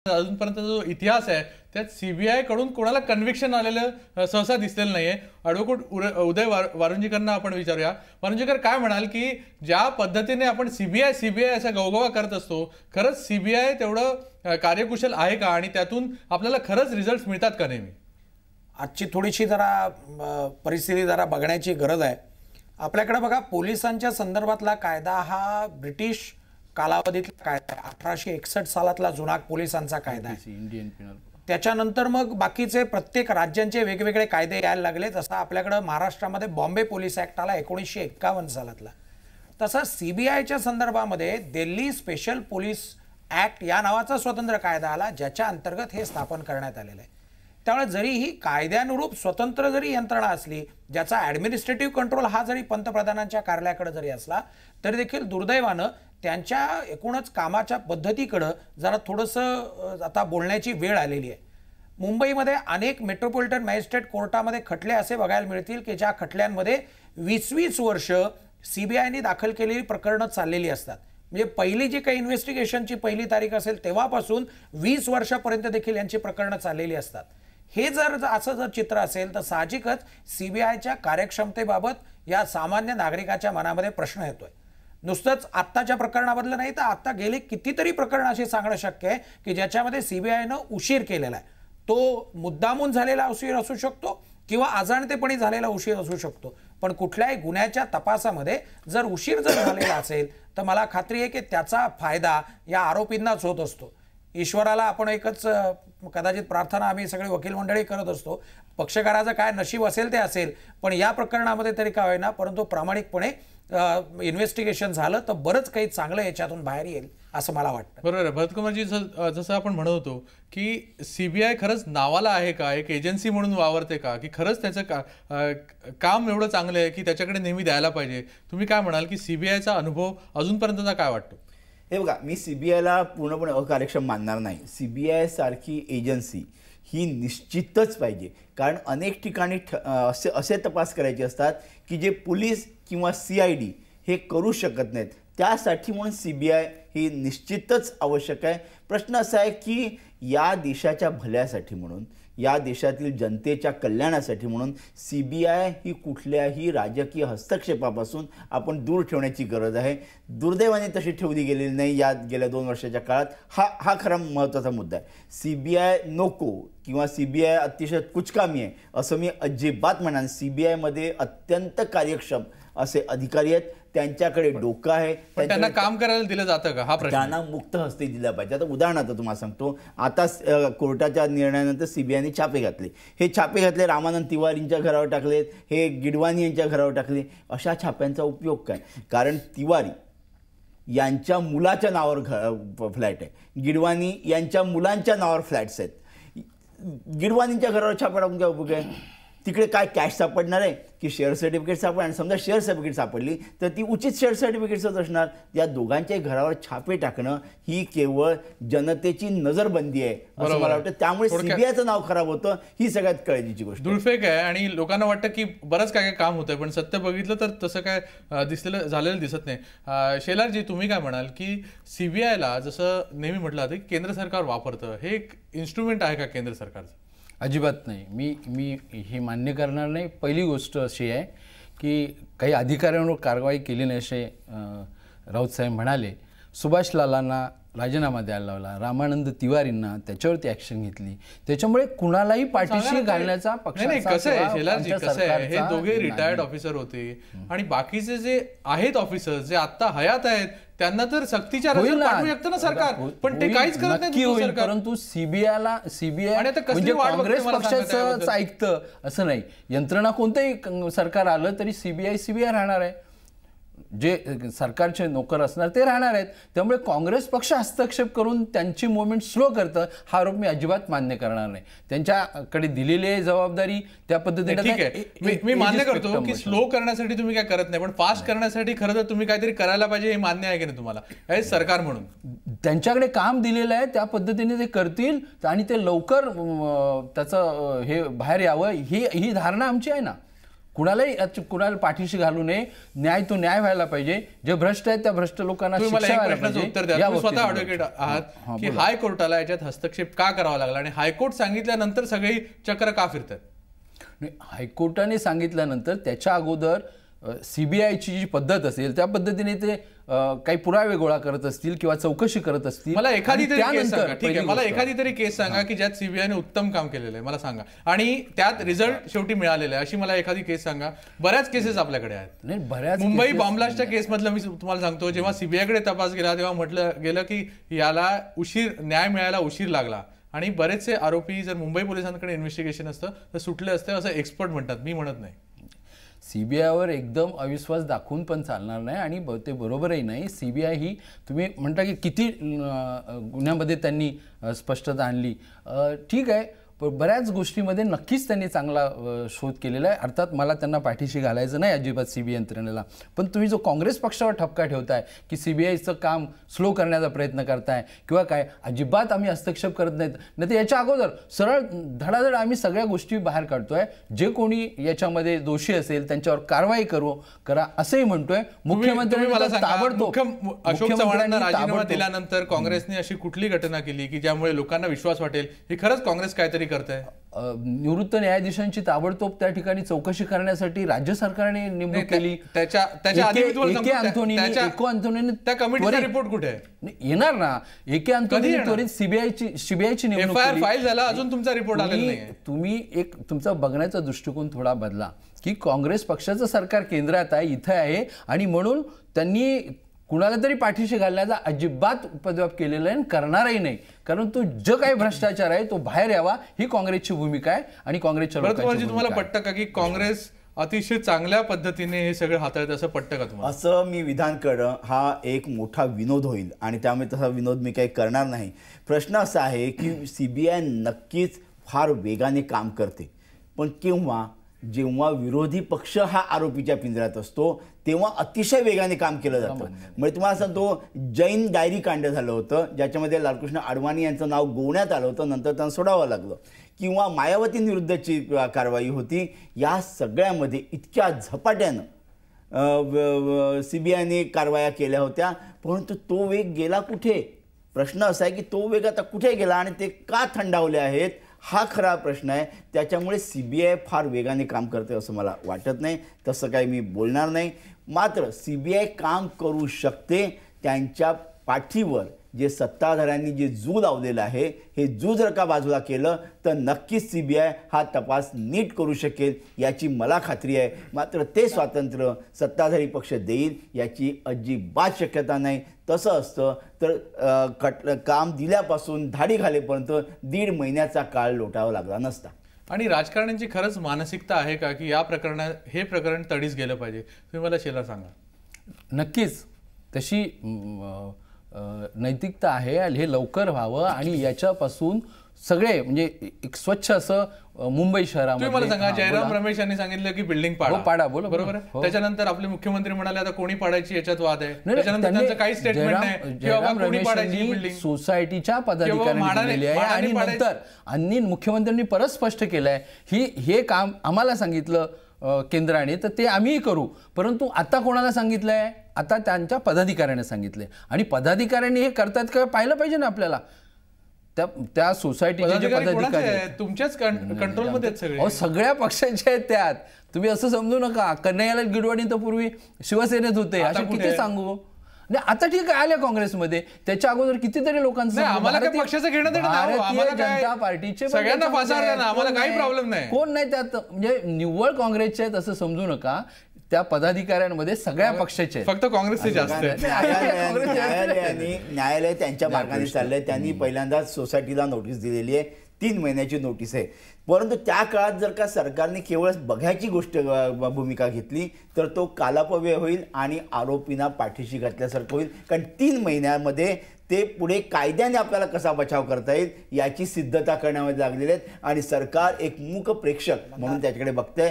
अजूनपर्यंत जो इतिहास आहे त्यात सीबीआय कडून कोणाला कन्व्हिक्शन आलेलं सहसा दिसलेलं नाहीये. ॲडव्होकेट उदय वारुंजीकरांना आपण विचारूया. वारुंजीकर, काय म्हणाल की ज्या पद्धतीने आपण सीबीआय असा गवगवा करत असतो, खरंच सीबीआय तेवढं कार्यकुशल आहे का आणि त्यातून आपल्याला खरंच रिझल्ट मिळतात का नेहमी? आजची थोडीशी जरा परिस्थिती जरा बघण्याची गरज आहे. आपल्याकडे बघा, पोलिसांच्या संदर्भातला कायदा हा ब्रिटिश कालावधीतला कायदा आहे. 1861 सालातला जुना पोलिसांचा कायदा आहे. इंडियन पिनल. त्याच्यानंतर मग बाकीचे प्रत्येक राज्यांचे वेगवेगळे कायदे यायला लागले. जसं आपल्याकडे महाराष्ट्रामध्ये बॉम्बे पोलीस ऍक्ट आला 1951 सालातला. तसं सीबीआयच्या संदर्भामध्ये दिल्ली स्पेशल पोलीस ऍक्ट या नावाचा स्वतंत्र कायदा आला, ज्याच्या अंतर्गत हे स्थापन करण्यात आलेलं आहे. त्यामुळे जरी ही कायद्यानुरूप स्वतंत्र जरी यंत्रणा असली, ज्याचा ॲडमिनिस्ट्रेटिव्ह कंट्रोल हा जरी पंतप्रधानांच्या कार्यालयाकडे जरी असला, तरी देखील दुर्दैवानं त्यांच्या एकूणच कामाच्या पद्धतीकडं जरा थोडंसं आता बोलण्याची वेळ आलेली आहे. मुंबईमध्ये अनेक मेट्रोपॉलिटन मॅजिस्ट्रेट कोर्टामध्ये खटले असे बघायला मिळतील की ज्या खटल्यांमध्ये 20-20 वर्ष सीबीआयने दाखल केलेली प्रकरणं चाललेली असतात. म्हणजे पहिली जी काही इन्व्हेस्टिगेशनची पहिली तारीख असेल तेव्हापासून 20 वर्षापर्यंत देखील यांची प्रकरणं चाललेली असतात. हे जर असं जर चित्र असेल तर साहजिकच सीबीआयच्या कार्यक्षमतेबाबत या सामान्य नागरिकाच्या मनामध्ये प्रश्न येतोय. नुसतंच आत्ताच्या प्रकरणाबद्दल नाही तर आता गेले कितीतरी प्रकरण असे सांगणं शक्य आहे की ज्याच्यामध्ये सीबीआयनं उशीर केलेला आहे. तो मुद्दामून झालेला उशीर असू शकतो किंवा अजाणतेपणी झालेला उशीर असू शकतो, पण कुठल्याही गुन्ह्याच्या तपासामध्ये जर उशीर जर झालेला असेल तर मला खात्री आहे की त्याचा फायदा या आरोपींनाच होत असतो. ईश्वराला आपण एकच कदाचित प्रार्थना आम्ही सगळे वकील मंडळी करत असतो, पक्षकाराचं काय नशीब असेल ते असेल, पण या प्रकरणामध्ये तरी काय होईना परंतु प्रामाणिकपणे इन्व्हेस्टिगेशन झालं तर बरंच काही चांगलं याच्यातून बाहेर येईल असं मला वाटतं. बरोबर आहे भरतकुमारजी. जसं आपण म्हणत होतो की सीबीआय खरंच नावाला आहे का, एक एजन्सी म्हणून वावरते का, की खरंच त्याचं काम एवढं चांगलं आहे की त्याच्याकडे नेहमी द्यायला पाहिजे? तुम्ही काय म्हणाल की सीबीआयचा अनुभव अजूनपर्यंतचा काय वाटतो? हे बघा, मी सीबीआयला पूर्णपणे अकार्यक्षम मानणार नाही. सीबीआय सारखी एजन्सी ही निश्चितच पाहिजे, कारण अनेक ठिकाणी असे तपास करायचे असतात की जे पोलीस किंवा CID हे करू शकत नाहीत. त्यासाठी म्हणून सीबीआय ही निश्चितच आवश्यक आहे. प्रश्न असा आहे की या देशाच्या भल्यासाठी म्हणून, या देशातील जनतेच्या कल्याणासाठी म्हणून सीबीआय ही कुठल्याही राजकीय हस्तक्षेपापासून आपण दूर ठेवण्याची गरज आहे. दुर्दैवाने तशी ठेवली गेलेली नाही या गेल्या 2 वर्षाच्या काळात. हा खरा महत्त्वाचा मुद्दा आहे. सीबीआय नको किंवा सीबीआय अतिशय कुचकामी आहे असं मी अजिबात म्हणणार. सीबीआयमध्ये अत्यंत कार्यक्षम असे अधिकारी आहेत, त्यांच्याकडे डोकं आहे. त्यांना काम करायला दिलं जातं का हा प्रश्न? त्यांना मुक्त हस्ते दिला पाहिजे. आता उदाहरणार्थ तुम्हाला सांगतो, आता कोर्टाच्या निर्णयानंतर सीबीआयने छापे घातले. हे छापे घातले, रामानंद तिवारींच्या घरावर टाकलेत, हे गिडवाणी यांच्या घरावर टाकले. अशा छाप्यांचा उपयोग काय? कारण तिवारी यांच्या मुलाच्या नावावर फ्लॅट आहे, गिडवाणी यांच्या मुलांच्या नावावर फ्लॅट्स आहेत. गिडवाणींच्या घरावर छापा टाकून काय उपयोग आहे? तिकडे काय कॅश सापडणार आहे की शेअर सर्टिफिकेट सापडणार? आणि समजा शेअर सर्टिफिकेट सापडली तर ती उचित शेअर सर्टिफिकेट्सच असणार. या दोघांच्याही घरावर छापे टाकणं ही केवळ जनतेची नजरबंदी आहे असं मला वाटतं. त्यामुळे सीबीआयचं नाव खराब होतं, ही सगळ्यात काळजीची गोष्ट. दुर्फेक आहे आणि लोकांना वाटतं की बरंच काय काय काम होतंय, पण सत्य बघितलं तर तसं काय झालेलं दिसत नाही. शेलारजी, तुम्ही काय म्हणाल की सीबीआयला जसं नेहमी म्हटलं जातं की केंद्र सरकार वापरतं, हे एक इन्स्ट्रुमेंट आहे का केंद्र सरकारचं? अजिबात नाही. मी हे मान्य करणार नाही. पहिली गोष्ट अशी आहे की काही अधिकाऱ्यांवर कारवाई केली नाही असे राऊत साहेब म्हणाले. सुभाष लालांना राजीनामा द्यायला लावला, रामानंद तिवारींना त्याच्यावरती ॲक्शन घेतली. त्याच्यामुळे कुणालाही पाठीशी घालण्याचा पक्षाचा कसं आहे शेलारजी, कसं आहे, हे दोघे रिटायर्ड ऑफिसर होते आणि बाकीचे जे आहेत ऑफिसर जे आता हयात आहेत त्यांना तर सक्तीच्या पाठवू शकतं ना सरकार, पण ते काहीच करत नाही. परंतु सीबीआय म्हणजे काँग्रेस पक्षाचं ऐकतं असं नाही. यंत्रणा कोणतंही सरकार आलं तरी सीबीआय राहणार आहे. जे सरकारचे नोकर असणार ते राहणार आहेत. त्यामुळे काँग्रेस पक्ष हस्तक्षेप करून त्यांची मुवमेंट स्लो करतं हा आरोप मी अजिबात मान्य करणार नाही. त्यांच्याकडे दिलेली जबाबदारी त्या पद्धतीने ठीक आहे, मी मान्य करतो की स्लो करण्यासाठी तुम्ही काय करत नाही, पण फास्ट करण्यासाठी खरं तर तुम्ही काहीतरी करायला पाहिजे हे मान्य आहे की नाही तुम्हाला हे सरकार म्हणून? त्यांच्याकडे काम दिलेलं आहे, त्या पद्धतीने ते करतील आणि ते लवकर त्याचं हे बाहेर यावं ही धारणा आमची आहे ना. कुणाला पाठीशी घालू नये, न्याय तो न्याय व्हायला पाहिजे, जे भ्रष्ट आहेत त्या भ्रष्ट लोकांना शिक्षा व्हायला पाहिजे. उत्तर द्या, तुम्ही स्वतः ॲडव्होकेट आहात की हायकोर्टाला याच्यात हस्तक्षेप का करावा लागला आणि हायकोर्ट सांगितल्यानंतर सगळी चक्र का फिरतात? हायकोर्टाने सांगितल्यानंतर त्याच्या अगोदर सीबीआयची जी पद्धत असेल त्या पद्धतीने ते काही पुरावे गोळा करत असतील किंवा चौकशी करत असतील. मला एखादी तरी केस सांगा, ठीक आहे, मला एखादी तरी केस सांगा की ज्यात सीबीआयने उत्तम काम केलेलं आहे, मला सांगा, आणि त्यात रिझल्ट शेवटी मिळालेला आहे, अशी मला एखादी केस सांगा. बऱ्याच केसेस आपल्याकडे आहेत. नाही, बऱ्याच मुंबई बॉम्बलास्टच्या केस मधलं मी तुम्हाला सांगतो, जेव्हा सीबीआयकडे तपास गेला तेव्हा म्हटलं गेलं की याला न्याय मिळायला उशीर लागला आणि बरेचसे आरोपी जर मुंबई पोलिसांकडे इन्व्हेस्टिगेशन असतं तर सुटले असते असं एक्सपर्ट म्हणतात, मी म्हणत नाही. सीबीआयवर एकदम अविश्वास दाखवून पण चालणार नाही आणि ते बरोबरही नाही. सीबीआय ही तुम्ही म्हणता की किती गुन्ह्यामध्ये त्यांनी स्पष्टता आणली, ठीक आहे, पण बऱ्याच गोष्टीमध्ये नक्कीच त्यांनी चांगला शोध केलेला आहे. अर्थात मला त्यांना पाठीशी घालायचं नाही अजिबात सीबीआय यंत्रणेला, पण तुम्ही जो काँग्रेस पक्षावर ठपका ठेवताय की सीबीआयचं काम स्लो करण्याचा प्रयत्न करताय किंवा काय, अजिबात आम्ही हस्तक्षेप करत नाहीत, नाही तर याच्या अगोदर सरळ धडाधड आम्ही सगळ्या गोष्टी बाहेर काढतोय. जे कोणी याच्यामध्ये दोषी असेल त्यांच्यावर कारवाई करा असंही म्हणतोय. मुख्यमंत्र्यांनी अशोक चव्हाणांना राजीनामा दिल्यानंतर काँग्रेसने अशी कुठली घटना केली की ज्यामुळे लोकांना विश्वास वाटेल ही खरंच काँग्रेस काहीतरी करते? निवृत्त न्यायाधीशांची ताबडतोब त्या ठिकाणी चौकशी करण्यासाठी राज्य सरकारने नेमणूक केली. रिपोर्ट कुठे येणार ना? एके अंतोनी त्वरित सीबीआयची नेमणूक फाईल झाला, अजून तुमचा रिपोर्ट आलेला नाही. तुम्ही एक तुमचा बघण्याचा दृष्टिकोन थोडा बदला की काँग्रेस पक्षाचं सरकार केंद्रात आहे, इथे आहे, आणि म्हणून त्यांनी कुणाला तरी पाठीशी घालण्याचा अजिबात उपद्व्याप केलेला आहे, करणारही नाही. कारण तो जो काही भ्रष्टाचार आहे तो बाहेर यावा ही काँग्रेसची भूमिका आहे आणि काँग्रेसच्या लोकांची. तुम्हाला पटतं का की काँग्रेस अतिशय चांगल्या पद्धतीने हे सगळं हाताळत, असं पटतं का तुम्हाला? असं मी विधान करणं हा एक मोठा विनोद होईल आणि त्यामुळे तसा विनोद मी काही करणार नाही. प्रश्न असा आहे की सीबीआय नक्कीच फार वेगाने काम करते, पण जेव्हा विरोधी पक्ष हा आरोपीच्या पिंजऱ्यात असतो तेव्हा अतिशय वेगाने काम केलं जातं. म्हणजे तुम्हाला सांगतो, जैन डायरी कांड झालं होतं ज्याच्यामध्ये लालकृष्ण आडवाणी यांचं नाव गोवण्यात आलं होतं, नंतर त्यांना सोडावं लागलं, किंवा मायावतींविरुद्धची कारवाई होती. या सगळ्यामध्ये इतक्या झपाट्यानं सीबीआयने कारवाया केल्या होत्या, परंतु तो वेग गेला कुठे? प्रश्न असा आहे की तो वेग आता कुठे गेला आणि ते का थंडावले आहेत हा खरा प्रश्न आहे. त्याच्यामुळे सीबीआय फार वेगाने काम करते असं मला वाटत नाही, तसं काही मी बोलणार नाही. मात्र सीबीआय काम करू शकते. त्यांच्या पाठीवर जे सत्ताधाऱ्यांनी जे जू लावलेलं आहे हे जू जर का बाजूला केलं तर नक्कीच सीबीआय हा तपास नीट करू शकेल याची मला खात्री आहे. मात्र ते स्वातंत्र्य सत्ताधारी पक्ष देईल याची अजिबात शक्यता नाही. तसं असतं तर काम दिल्यापासून धाडी घालेपर्यंत 1.5 महिन्याचा काळ लोटावा लागला नसता. आणि राजकारण्यांची खरंच मानसिकता आहे का की या प्रकरणात हे प्रकरण तडीस गेलं पाहिजे? तुम्ही मला शेला सांगा. नक्कीच तशी नैतिकता आहे, हे लवकर व्हावं आणि याच्यापासून सगळे म्हणजे एक स्वच्छ असं मुंबई शहरामध्ये. मला सांगा, जयराम रमेश यांनी सांगितलं की बिल्डिंग पाडा, बरोबर आहे. त्याच्यानंतर आपले मुख्यमंत्री म्हणाले आता कोणी पाडायची याच्यात वाद आहे. त्याच्यानंतर त्यांचं काही स्टेटमेंट नाही की बाबा कोणी पाडायची बिल्डिंग, सोसायटीच्या पदाधिकाऱ्यांनी दिलेली आहे आणि नंतर मुख्यमंत्र्यांनी परत स्पष्ट केलंय हे काम आम्हाला सांगितलं केंद्राने तर ते आम्हीही करू, परंतु आता कोणाला सांगितलंय? आता त्यांच्या पदाधिकाऱ्याने सांगितलंय आणि पदाधिकाऱ्यांनी हे करतात का पाहिलं पाहिजे ना आपल्याला. त्या सोसायटीचे जे पदाधिकारी तुमच्याच कंट्रोलमध्ये सगळे सगळ्या पक्षांचे आहेत त्यात. तुम्ही असं समजू नका कन्हैयालाल गिडवाणी तर पूर्वी शिवसेनेत होते, असे किती सांगू. नाही आता ठीक आहे आल्या काँग्रेसमध्ये, त्याच्या अगोदर कितीतरी लोकांचं पक्षाचं घेणं भारतीय जनता पार्टीचे सगळ्यांना आम्हाला काही प्रॉब्लेम नाही, कोण नाही त्यात. म्हणजे निव्वळ काँग्रेसचे आहेत असं समजू नका. त्या पदाधिकाऱ्यांमध्ये सगळ्या पक्षाचे फक्त काँग्रेसचे जास्त. न्यायालय त्यांच्या मार्गाने चाललंय. त्यांनी पहिल्यांदाच सोसायटीला नोटीस दिलेली आहे, 3 महिन्याची नोटीस आहे. परंतु त्या काळात जर का सरकारने केवळ बघायची गोष्ट भूमिका घेतली तर तो कालापव्यय होईल आणि आरोपींना पाठीशी घातल्यासारखं होईल. कारण 3 महिन्यामध्ये ते पुढे कायद्याने आपल्याला कसा बचाव करता येईल याची सिद्धता करण्यामध्ये लागलेले आहेत आणि सरकार एक मूक प्रेक्षक म्हणून त्याच्याकडे बघतंय.